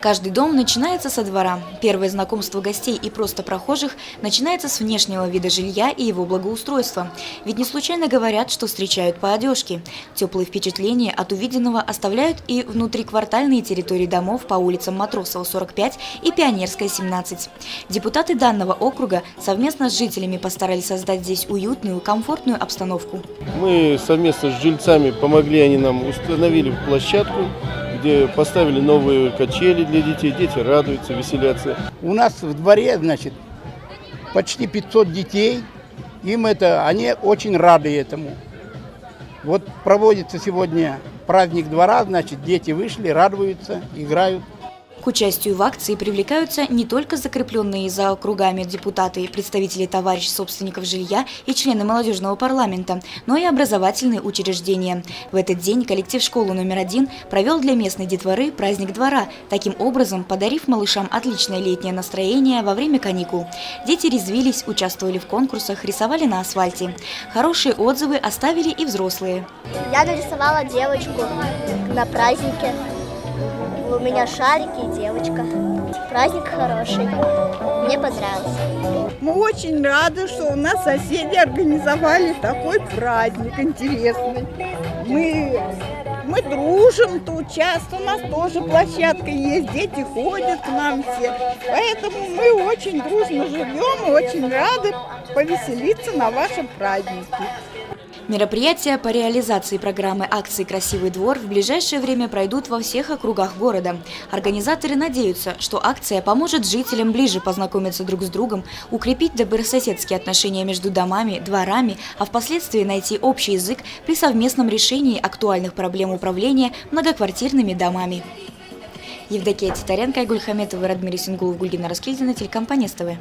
Каждый дом начинается со двора. Первое знакомство гостей и просто прохожих начинается с внешнего вида жилья и его благоустройства. Ведь не случайно говорят, что встречают по одежке. Теплые впечатления от увиденного оставляют и внутриквартальные территории домов по улицам Матросова, 45 и Пионерская, 17. Депутаты данного округа совместно с жителями постарались создать здесь уютную, комфортную обстановку. Мы совместно с жильцами помогли, они нам установили площадку, где поставили новые качели для детей. Дети радуются, веселятся. У нас в дворе, значит, почти 500 детей. Они очень рады этому. Вот проводится сегодня праздник двора, значит, дети вышли, радуются, играют. К участию в акции привлекаются не только закрепленные за округами депутаты, представители товарищ собственников жилья и члены молодежного парламента, но и образовательные учреждения. В этот день коллектив школы номер 1 провел для местной детворы праздник двора, таким образом подарив малышам отличное летнее настроение во время каникул. Дети резвились, участвовали в конкурсах, рисовали на асфальте. Хорошие отзывы оставили и взрослые. Я нарисовала девочку на празднике. У меня шарики и девочка. Праздник хороший. Мне понравился. Мы очень рады, что у нас соседи организовали такой праздник интересный. Мы дружим тут часто, у нас тоже площадка есть, дети ходят к нам все. Поэтому мы очень дружно живем и очень рады повеселиться на вашем празднике. Мероприятия по реализации программы акции «Красивый двор» в ближайшее время пройдут во всех округах города. Организаторы надеются, что акция поможет жителям ближе познакомиться друг с другом, укрепить добрососедские отношения между домами, дворами, а впоследствии найти общий язык при совместном решении актуальных проблем управления многоквартирными домами. Евдокия Титаренко, Айгуль Хаметова, Радмир Исенгулов, Гульгина Раскильдина, телекомпания СТВ.